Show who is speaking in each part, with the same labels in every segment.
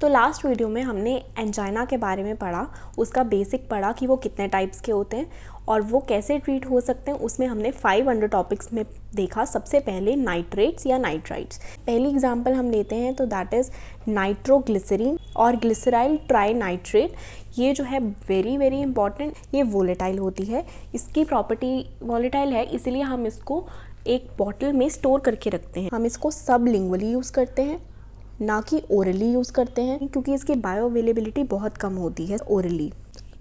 Speaker 1: तो last video में हमने एंजाइना के बारे में पढ़ा, उसका बेसिक पढ़ा कि वो कितने टाइप्स के होते हैं और वो कैसे ट्रीट हो सकते हैं। उसमें हमने 5 अंडर टॉपिक्स में देखा। सबसे पहले नाइट्रेट्स या नाइट्राइट्स। पहली एग्जांपल हम लेते हैं तो दैट इज़ नाइट्रोग्लिसरीन और ग्लिसराइल ट्राई नाइट्रेट। ये जो है वेरी वेरी इंपॉर्टेंट, ये वोलेटाइल होती है। इसकी प्रॉपर्टी वोलेटाइल है, इसीलिए हम इसको एक बॉटल में स्टोर करके रखते हैं। हम इसको सबलिंगुअली यूज़ करते हैं, ना कि ओरली यूज़ करते हैं, क्योंकि इसकी बायो अवेलेबिलिटी बहुत कम होती है ओरली।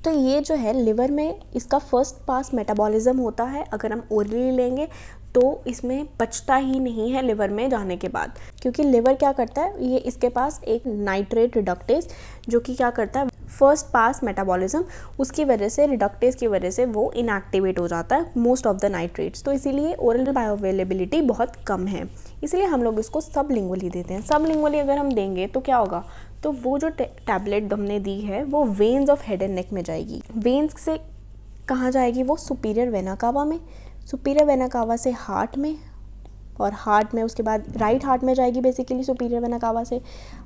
Speaker 1: तो ये जो है लिवर में इसका फर्स्ट पास मेटाबॉलिज्म होता है। अगर हम ओरली लेंगे तो इसमें बचता ही नहीं है लिवर में जाने के बाद, क्योंकि लिवर क्या करता है, ये इसके पास एक नाइट्रेट रिडक्टेज जो कि क्या करता है, फर्स्ट पास मेटाबॉलिज्म, उसकी वजह से रिडक्टेज की वजह से वो इनएक्टिवेट हो जाता है मोस्ट ऑफ द नाइट्रेट्स। तो इसीलिए ओरल बायोअवेलेबिलिटी बहुत कम है, इसलिए हम लोग इसको सबलिंगुअली देते हैं। सबलिंगुअली अगर हम देंगे तो क्या होगा, तो वो जो टैबलेट हमने दी है वो veins of head and neck में जाएगी। वेन्स से कहाँ जाएगी, वो सुपीरियर वेना कावा में, सुपीरियर वेना कावा से हार्ट में, और हार्ट में उसके बाद राइट हार्ट में जाएगी बेसिकली सुपीरियर वेना कावा से,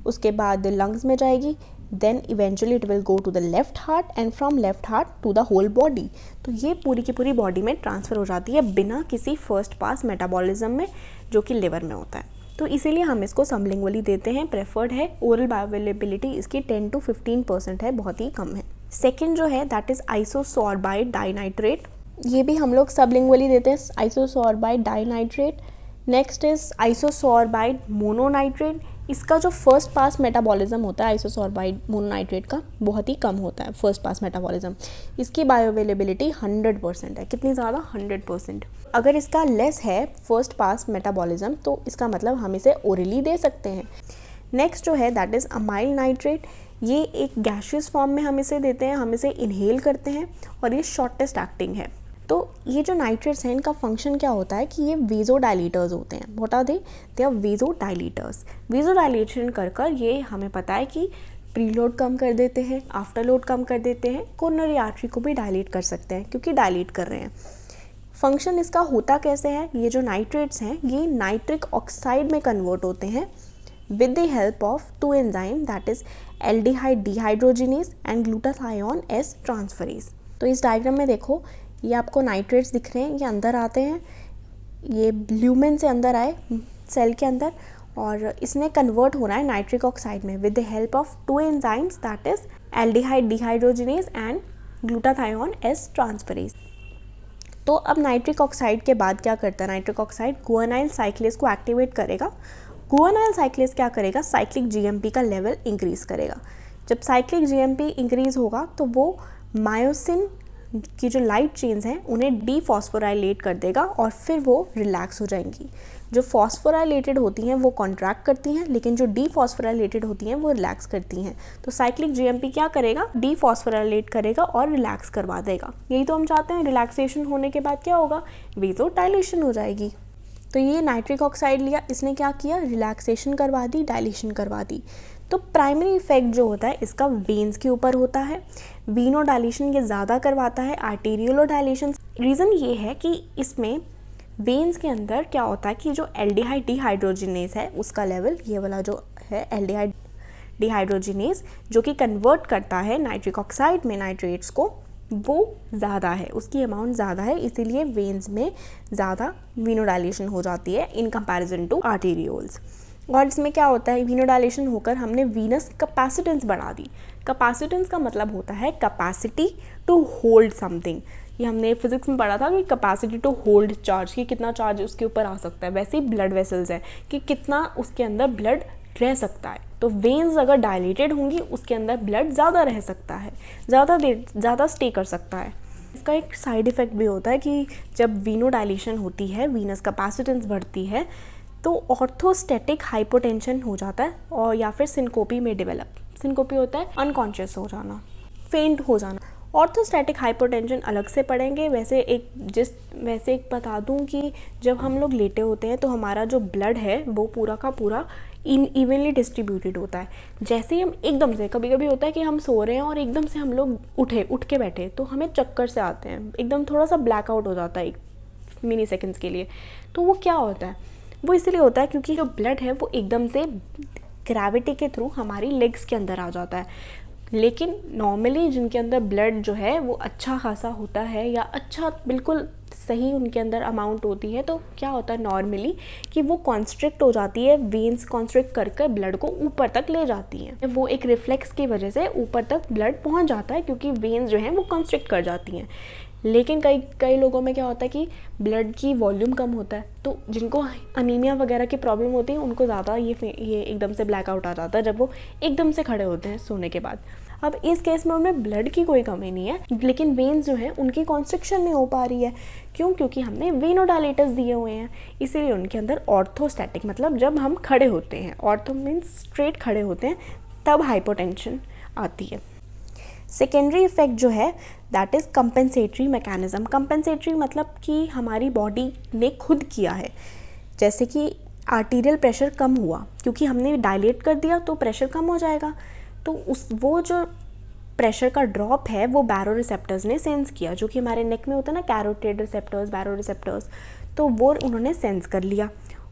Speaker 1: उसके बाद लंग्स में जाएगी, then eventually it will go to the left heart and from left heart to the whole body. तो ये पूरी की पूरी बॉडी में ट्रांसफ़र हो जाती है बिना किसी फर्स्ट पास मेटाबॉलिज्म में, जो कि लिवर में होता है। तो इसीलिए हम इसको सबलिंगुअली देते हैं, प्रेफर्ड है। ओरल बायोअवेलेबिलिटी इसकी 10 to 15% है, बहुत ही कम है। सेकेंड जो है दैट इज़ आइसोसोर्बाइड डाइनाइट्रेट। ये भी हम लोग सबलिंगुअली देते हैं, आइसोसोर्बाइड डाइनाइट्रेट। Next is आइसोसोर्बाइड mononitrate. इसका जो फर्स्ट पास मेटाबॉलिज्म होता है आइसोसोर्बाइड मोनोनाइट्रेट का, बहुत ही कम होता है फर्स्ट पास मेटाबॉलिज्म। इसकी बायोअवेलेबिलिटी 100% है। कितनी ज़्यादा, 100%। अगर इसका लेस है फर्स्ट पास मेटाबॉलिज्म तो इसका मतलब हम इसे ओरली दे सकते हैं। नेक्स्ट जो है दैट इज़ अमाइल नाइट्रेट। ये एक गैशियस फॉर्म में हम इसे देते हैं, हम इसे इनहेल करते हैं और ये शॉर्टेस्ट एक्टिंग है। तो ये जो नाइट्रेट्स हैं इनका फंक्शन क्या होता है कि ये वेजोडाइलेटर्स होते हैं। What are they are vasodilators. Vasodilation कर कर ये हमें पता है कि प्रीलोड कम कर देते हैं, आफ्टर लोड कम कर देते हैं, कोरोनरी आर्टरी को भी डायलेट कर सकते हैं क्योंकि डायलेट कर रहे हैं। फंक्शन इसका होता कैसे है, ये जो नाइट्रेट्स हैं ये नाइट्रिक ऑक्साइड में कन्वर्ट होते हैं with the help of 2 enzyme that is aldehyde dehydrogenase and glutathione S transferase। तो इस डायग्राम में देखो, ये आपको नाइट्रेट्स दिख रहे हैं, ये अंदर आते हैं, ये ल्यूमेन से अंदर आए सेल के अंदर, और इसने कन्वर्ट होना है नाइट्रिक ऑक्साइड में with the help of 2 enzymes that is aldehyde dehydrogenase and glutathione S transferase. तो अब नाइट्रिक ऑक्साइड के बाद क्या करता है, नाइट्रिक ऑक्साइड गुआनाइल साइक्लेज को एक्टिवेट करेगा। गुआनाइल साइक्लेज क्या करेगा, साइक्लिक जीएमपी का लेवल इंक्रीज करेगा। जब साइक्लिक जीएमपी इंक्रीज होगा तो वो मायोसिन की जो लाइट चेन्स हैं उन्हें डीफॉस्फोराइलेट कर देगा और फिर वो रिलैक्स हो जाएंगी। जो फॉस्फोराइलेटेड होती हैं वो कॉन्ट्रैक्ट करती हैं, लेकिन जो डीफॉस्फोराइलेटेड होती हैं वो रिलैक्स करती हैं। तो साइक्लिक जीएमपी क्या करेगा, डीफॉस्फोराइलेट करेगा और रिलैक्स करवा देगा। यही तो हम चाहते हैं। रिलैक्सेशन होने के बाद क्या होगा, वेज़ोडाइलेशन हो जाएगी। तो ये नाइट्रिक ऑक्साइड लिया, इसने क्या किया, रिलैक्सेशन करवा दी, डायलेशन करवा दी। तो प्राइमरी इफेक्ट जो होता है इसका वेन्स के ऊपर होता है। वीनो डायलेशन ये ज़्यादा करवाता है, आर्टेरियोलो डायलेशन। रीज़न ये है कि इसमें वेन्स के अंदर क्या होता है कि जो एल्डिहाइड डिहाइड्रोजिनेज है उसका लेवल, ये वाला जो है एल्डिहाइड डिहाइड्रोजिनेज जो कि कन्वर्ट करता है नाइट्रिक ऑक्साइड में नाइट्रेट्स को, वो ज़्यादा है, उसकी अमाउंट ज़्यादा है, इसीलिए वेन्स में ज़्यादा वीनोडाइलेशन हो जाती है इन कंपैरिजन टू आर्टेरियोल्स। और इसमें क्या होता है, वीनोडाइलेशन होकर हमने वीनस कैपेसिटेंस बढ़ा दी। कैपेसिटेंस का मतलब होता है कैपेसिटी टू होल्ड समथिंग। ये हमने फिजिक्स में पढ़ा था कि कैपेसिटी टू होल्ड चार्ज, कि कितना चार्ज उसके ऊपर आ सकता है। वैसे ही ब्लड वेसल्स है कि कितना उसके अंदर ब्लड रह सकता है। तो वेन्स अगर डायलेटेड होंगी उसके अंदर ब्लड ज़्यादा रह सकता है, ज़्यादा स्टे कर सकता है। इसका एक साइड इफ़ेक्ट भी होता है कि जब वीनो डायलेशन होती है, वीनस कैपेसिटेंस बढ़ती है, तो ऑर्थोस्टैटिक हाइपोटेंशन हो जाता है और या फिर सिनकोपी में डेवलप। सिनकोपी होता है अनकॉन्शियस हो जाना, फेंट हो जाना। ऑर्थोस्टैटिक हाइपोटेंशन अलग से पढ़ेंगे। वैसे एक बता दूं कि जब हम लोग लेटे होते हैं तो हमारा जो ब्लड है वो पूरा का पूरा इवनली डिस्ट्रीब्यूटेड होता है। जैसे ही हम एकदम से, कभी कभी होता है कि हम सो रहे हैं और एकदम से हम लोग उठ के बैठे तो हमें चक्कर से आते हैं, एकदम थोड़ा सा ब्लैकआउट हो जाता है 1 मिली सेकेंड्स के लिए। तो वो क्या होता है, वो इसलिए होता है क्योंकि जो ब्लड है वो एकदम से ग्रेविटी के थ्रू हमारी लेग्स के अंदर आ जाता है। लेकिन नॉर्मली जिनके अंदर ब्लड जो है वो अच्छा खासा होता है या अच्छा बिल्कुल सही उनके अंदर अमाउंट होती है, तो क्या होता है नॉर्मली कि वो कॉन्स्ट्रिक्ट हो जाती है, वेन्स कॉन्स्ट्रिक्ट कर ब्लड को ऊपर तक ले जाती हैं। वो एक रिफ्लेक्स की वजह से ऊपर तक ब्लड पहुंच जाता है क्योंकि वेन्स जो हैं वो कॉन्स्ट्रिक्ट कर जाती हैं। लेकिन कई लोगों में क्या होता है कि ब्लड की वॉल्यूम कम होता है, तो जिनको अनीमिया वगैरह की प्रॉब्लम होती है उनको ज़्यादा ये एकदम से ब्लैकआउट आ जाता है जब वो एकदम से खड़े होते हैं सोने के बाद। अब इस केस में उनमें ब्लड की कोई कमी नहीं है, लेकिन वेन्स जो हैं उनकी कॉन्स्ट्रिक्शन नहीं हो पा रही है। क्यों? क्योंकि हमने वेनोडाइलेटर्स दिए हुए हैं, इसीलिए उनके अंदर ऑर्थोस्टैटिक, मतलब जब हम खड़े होते हैं, ऑर्थो मीन्स स्ट्रेट खड़े होते हैं, तब हाइपोटेंशन आती है। सेकेंडरी इफेक्ट जो है that is compensatory mechanism. Compensatory मतलब कि हमारी बॉडी ने खुद किया है, जैसे कि आर्टीरियल प्रेशर कम हुआ क्योंकि हमने डायलेट कर दिया तो प्रेशर कम हो जाएगा, तो वो जो प्रेशर का ड्रॉप है वो बैरोरिसेप्टर्स ने सेंस किया, जो कि हमारे नेक में होता है ना, कैरोटिड रिसेप्टर्स, बैरोरिसेप्टर्स, तो वो उन्होंने सेंस कर लिया।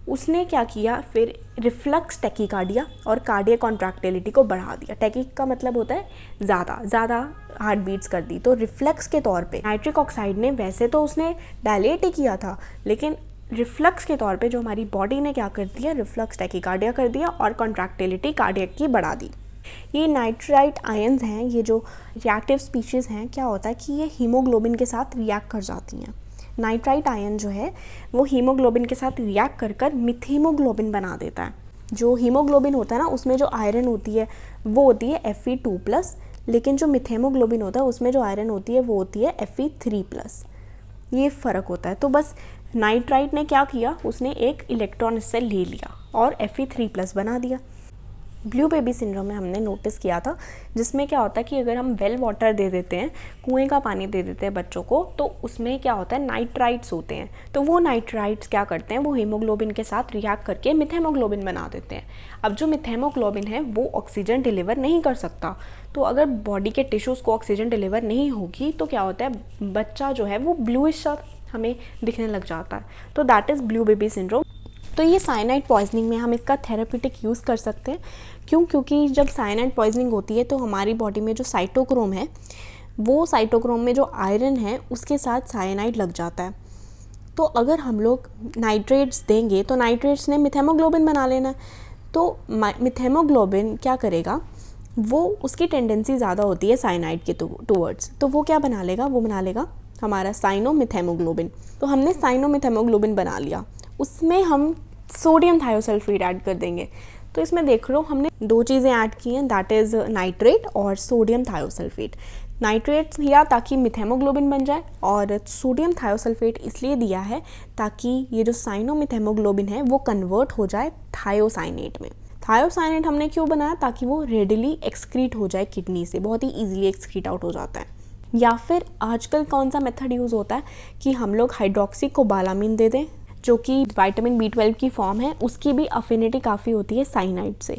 Speaker 1: उसने क्या किया फिर, रिफ्लक्स टैकीकार्डिया और कार्डियक कॉन्ट्रैक्टिलिटी को बढ़ा दिया। टैकी का मतलब होता है ज़्यादा हार्ट बीट्स कर दी। तो रिफ्लक्स के तौर पे नाइट्रिक ऑक्साइड ने, वैसे तो उसने डायलेट ही किया था, लेकिन रिफ्लक्स के तौर पे जो हमारी बॉडी ने क्या कर दिया, रिफ्लक्स टैकीकार्डिया कर दिया और कॉन्ट्रैक्टिलिटी कार्डियक की बढ़ा दी। ये नाइट्राइट आयंस हैं, ये जो रिएक्टिव स्पीशीज़ हैं, क्या होता है कि ये हीमोग्लोबिन के साथ रिएक्ट कर जाती हैं। नाइट्राइट आयन जो है वो हीमोग्लोबिन के साथ रिएक्ट कर मिथीमोग्लोबिन बना देता है। जो हीमोग्लोबिन होता है ना, उसमें जो आयरन होती है वो होती है Fe2+, लेकिन जो मिथेमोग्लोबिन होता है उसमें जो आयरन होती है वो होती है Fe3+। ये फ़र्क होता है। तो बस नाइट्राइट ने क्या किया, उसने एक इलेक्ट्रॉन इससे ले लिया और Fe3+ बना दिया। ब्लू बेबी सिंड्रोम में हमने नोटिस किया था, जिसमें क्या होता है कि अगर हम वेल वाटर दे देते हैं, कुएं का पानी दे देते हैं बच्चों को, तो उसमें क्या होता है नाइट्राइट्स होते हैं। तो वो नाइट्राइट्स क्या करते हैं, वो हीमोग्लोबिन के साथ रिएक्ट करके मिथेमोग्लोबिन बना देते हैं। अब जो मिथेमोग्लोबिन है वो ऑक्सीजन डिलीवर नहीं कर सकता, तो अगर बॉडी के टिश्यूज़ को ऑक्सीजन डिलीवर नहीं होगी तो क्या होता है, बच्चा जो है वो ब्लूइश हमें दिखने लग जाता है। तो that is blue baby syndrome. तो ये साइनाइड पॉइजनिंग में हम इसका थेरेप्यूटिक यूज़ कर सकते हैं। क्यों? क्योंकि जब साइनाइड पॉइजनिंग होती है तो हमारी बॉडी में जो साइटोक्रोम है, वो साइटोक्रोम में जो आयरन है उसके साथ साइनाइड लग जाता है। तो अगर हम लोग नाइट्रेट्स देंगे तो नाइट्रेट्स ने मिथेमोग्लोबिन बना लेना है। तो मिथेमोग्लोबिन क्या करेगा, वो उसकी टेंडेंसी ज़्यादा होती है साइनाइड के टूवर्ड्स, तो वो क्या बना लेगा, वो बना लेगा हमारा साइनोमिथेमोग्लोबिन। तो हमने साइनोमिथेमोग्लोबिन बना लिया, उसमें हम सोडियम थायोसल्फेट ऐड कर देंगे। तो इसमें देख लो हमने दो चीज़ें ऐड की हैं, दैट इज़ नाइट्रेट और सोडियम थायोसल्फेट। नाइट्रेट दिया ताकि मिथेमोग्लोबिन बन जाए, और सोडियम थायोसल्फेट इसलिए दिया है ताकि ये जो साइनोमिथेमोग्लोबिन है वो कन्वर्ट हो जाए थायोसाइनेट में। थायोसाइनेट हमने क्यों बनाया, ताकि वो रेडिली एक्सक्रीट हो जाए किडनी से, बहुत ही ईजिली एक्सक्रीट आउट हो जाता है। या फिर आजकल कौन सा मेथड यूज़ होता है कि हम लोग हाइड्रोक्सी कोबालामिन दे दें, जो कि विटामिन B12 की फॉर्म है, उसकी भी अफिनिटी काफ़ी होती है साइनाइड से।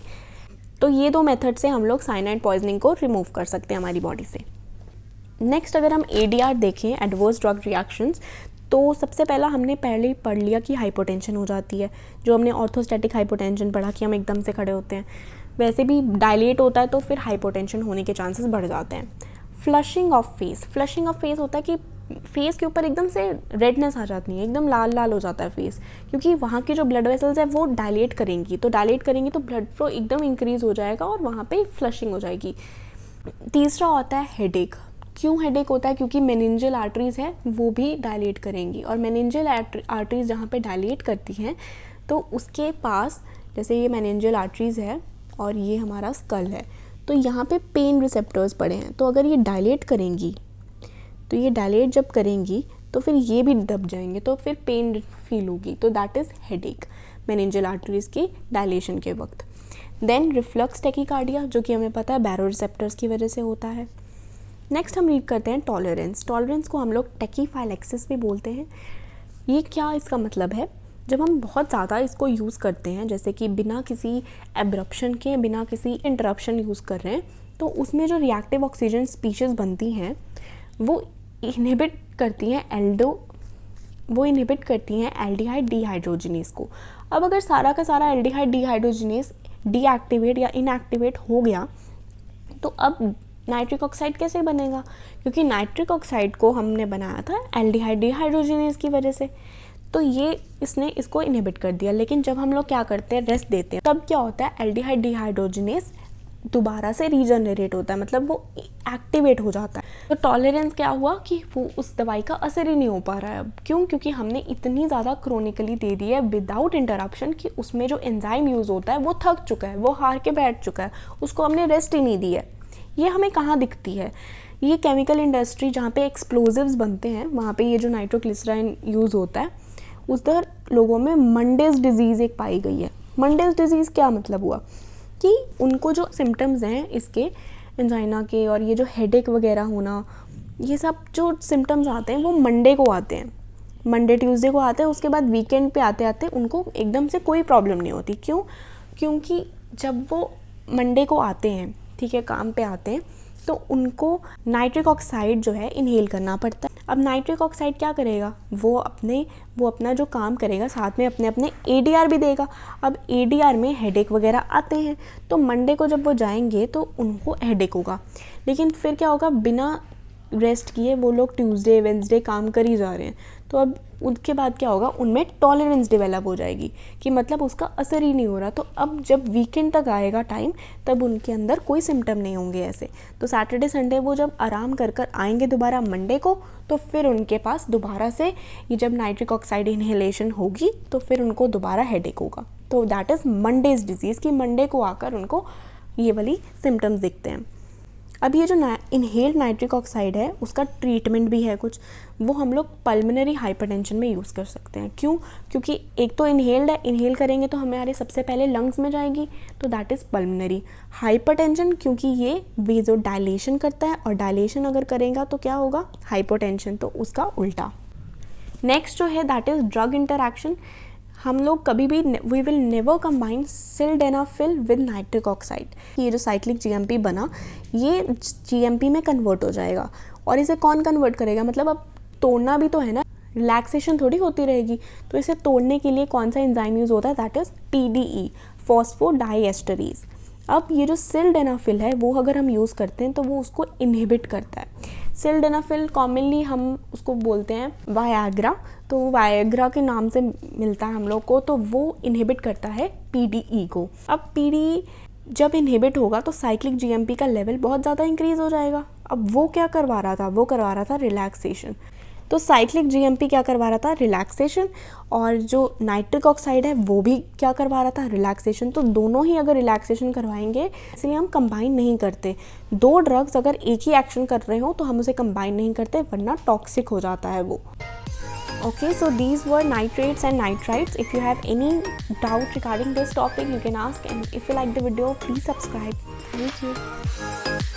Speaker 1: तो ये दो मेथड से हम लोग साइनाइड पॉइजनिंग को रिमूव कर सकते हैं हमारी बॉडी से। नेक्स्ट अगर हम ADR देखें, एडवर्स ड्रग रिएक्शंस, तो सबसे पहला हमने पहले ही पढ़ लिया कि हाइपोटेंशन हो जाती है, जो हमने ऑर्थोस्टैटिक हाइपोटेंशन पढ़ा कि हम एकदम से खड़े होते हैं। वैसे भी डायलेट होता है तो फिर हाइपोटेंशन होने के चांसेस बढ़ जाते हैं। Flushing of face, flushing of face होता है कि फेस के ऊपर एकदम से रेडनेस आ जाती है, एकदम लाल लाल हो जाता है फेस, क्योंकि वहाँ की जो ब्लड वेसल्स है वो डायलेट करेंगी, तो ब्लड फ्लो एकदम इंक्रीज़ हो जाएगा और वहाँ पे फ्लशिंग हो जाएगी। तीसरा होता है हेडेक। क्यों हेडेक होता है? क्योंकि मेनिंजियल आर्टरीज़ है वो भी डायलेट करेंगी, और मेनिंजियल आर्टरीज़ जहाँ पे डायलेट करती हैं तो उसके पास, जैसे ये मेनिंजियल आर्टरीज़ है और ये हमारा स्कल है, तो यहाँ पे पेन रिसेप्टर्स पड़े हैं, तो अगर ये डायलेट करेंगी, तो ये डायलेट जब करेंगी तो फिर ये भी दब जाएंगे, तो फिर पेन फील होगी, तो that is headache meningeal arteries की डायलेशन के वक्त। देन रिफ्लक्स टैकीकार्डिया, जो कि हमें पता है बैरोरिसेप्टर्स की वजह से होता है। नेक्स्ट हम रीड करते हैं टॉलरेंस। टॉलरेंस को हम लोग टैकीफाइलेक्सिस भी बोलते हैं। ये क्या इसका मतलब है? जब हम बहुत ज़्यादा इसको यूज़ करते हैं, जैसे कि बिना किसी एब्रप्शन के, बिना किसी इंटरप्शन यूज़ कर रहे हैं, तो उसमें जो रिएक्टिव ऑक्सीजन स्पीशीज़ बनती हैं वो इनहिबिट करती हैं एल्डिहाइड डीहाइड्रोजिनेस को। अब अगर सारा का सारा एल्डिहाइड डीहाइड्रोजिनेस डीएक्टिवेट या इनएक्टिवेट हो गया तो अब नाइट्रिक ऑक्साइड कैसे बनेगा, क्योंकि नाइट्रिक ऑक्साइड को हमने बनाया था एल्डिहाइड डिहाइड्रोजिनेज की वजह से, तो ये इसने इसको इनहिबिट कर दिया। लेकिन जब हम लोग क्या करते हैं, रेस्ट देते हैं, तब क्या होता है, एल्डिहाइड डिहाइड्रोजिनेज दोबारा से रीजनरेट होता है, मतलब वो एक्टिवेट हो जाता है। तो टॉलरेंस क्या हुआ कि वो उस दवाई का असर ही नहीं हो पा रहा है अब। क्यों? क्योंकि हमने इतनी ज़्यादा क्रोनिकली दे दी है विदाउट इंटरप्शन कि उसमें जो एंजाइम यूज़ होता है वो थक चुका है, वो हार के बैठ चुका है, उसको हमने रेस्ट ही नहीं दी है। ये हमें कहाँ दिखती है? ये केमिकल इंडस्ट्री जहाँ पे एक्सप्लोजिव्स बनते हैं वहाँ पे ये जो नाइट्रोग्लिसराइन यूज़ होता है, उधर लोगों में मंडेज डिजीज़ एक पाई गई है। मंडेज डिजीज़ क्या मतलब हुआ कि उनको जो सिम्टम्स हैं इसके एंजाइना के और ये जो हेडेक वगैरह होना, ये सब जो सिम्टम्स आते हैं वो मंडे को आते हैं, मंडे ट्यूसडे को आते हैं। उसके बाद वीकेंड पे आते आते उनको एकदम से कोई प्रॉब्लम नहीं होती। क्यों? क्योंकि जब वो मंडे को आते हैं, ठीक है, काम पे आते हैं, तो उनको नाइट्रिक ऑक्साइड जो है इनहेल करना पड़ता है। अब नाइट्रिक ऑक्साइड क्या करेगा, वो अपना जो काम करेगा साथ में अपने ADR भी देगा। अब ADR में हेडेक वगैरह आते हैं, तो मंडे को जब वो जाएंगे तो उनको हेडेक होगा। लेकिन फिर क्या होगा, बिना रेस्ट किए वो लोग ट्यूसडे वेंसडे काम कर ही जा रहे हैं, तो अब उसके बाद क्या होगा, उनमें टॉलरेंस डेवलप हो जाएगी कि मतलब उसका असर ही नहीं हो रहा। तो अब जब वीकेंड तक आएगा टाइम, तब उनके अंदर कोई सिम्टम नहीं होंगे ऐसे। तो सैटरडे संडे वो जब आराम कर कर आएंगे दोबारा मंडे को, तो फिर उनके पास दोबारा से ये जब नाइट्रिक ऑक्साइड इनहेलेशन होगी तो फिर उनको दोबारा हेडेक होगा। तो दैट इज़ मंडेज डिजीज़ कि मंडे को आकर उनको ये वाली सिम्टम्स दिखते हैं। अब ये जो इनहेल्ड नाइट्रिक ऑक्साइड है उसका ट्रीटमेंट भी है कुछ, वो हम लोग पल्मोनरी हाइपरटेंशन में यूज़ कर सकते हैं। क्यों? क्योंकि एक तो इनहेल्ड है, इनहेल करेंगे तो हमारे सबसे पहले लंग्स में जाएगी, तो दैट इज़ पल्मोनरी हाइपरटेंशन, क्योंकि ये वेजो डायलेशन करता है और डायलेशन अगर करेगा तो क्या होगा, हाइपोटेंशन, तो उसका उल्टा। नेक्स्ट जो है दैट इज़ ड्रग इंटरैक्शन। हम लोग कभी भी we will never combine sildenafil with nitric oxide. ये जो साइक्लिक GMP बना ये GMP में कन्वर्ट हो जाएगा। और इसे कौन कन्वर्ट करेगा, मतलब अब तोड़ना भी तो है ना, रिलैक्सेशन थोड़ी होती रहेगी। तो इसे तोड़ने के लिए कौन सा एंजाइम यूज़ होता है, दैट इज़ TDE, फॉस्फोडाइएस्टरेज। अब ये जो सिल्डेनाफिल है वो अगर हम यूज़ करते हैं तो वो उसको इनहिबिट करता है। सिल्डेनाफिल कॉमनली हम उसको बोलते हैं वायाग्रा, तो वायाग्रा के नाम से मिलता है हम लोग को, तो वो इनहिबिट करता है PDE को। अब PDE जब इनहिबिट होगा तो साइक्लिक GMP का लेवल बहुत ज़्यादा इंक्रीज़ हो जाएगा। अब वो क्या करवा रहा था, वो करवा रहा था रिलैक्सेशन। तो साइक्लिक GMP क्या करवा रहा था, रिलैक्सेशन, और जो नाइट्रिक ऑक्साइड है वो भी क्या करवा रहा था, रिलैक्सेशन। तो दोनों ही अगर रिलैक्सेशन करवाएंगे, इसलिए हम कंबाइन नहीं करते। दो ड्रग्स अगर एक ही एक्शन कर रहे हो तो हम उसे कंबाइन नहीं करते, वरना टॉक्सिक हो जाता है वो। Okay, so these were nitrates and nitrites. If you have any doubt regarding this topic, you can ask, and if you like the video, please subscribe. Thank you.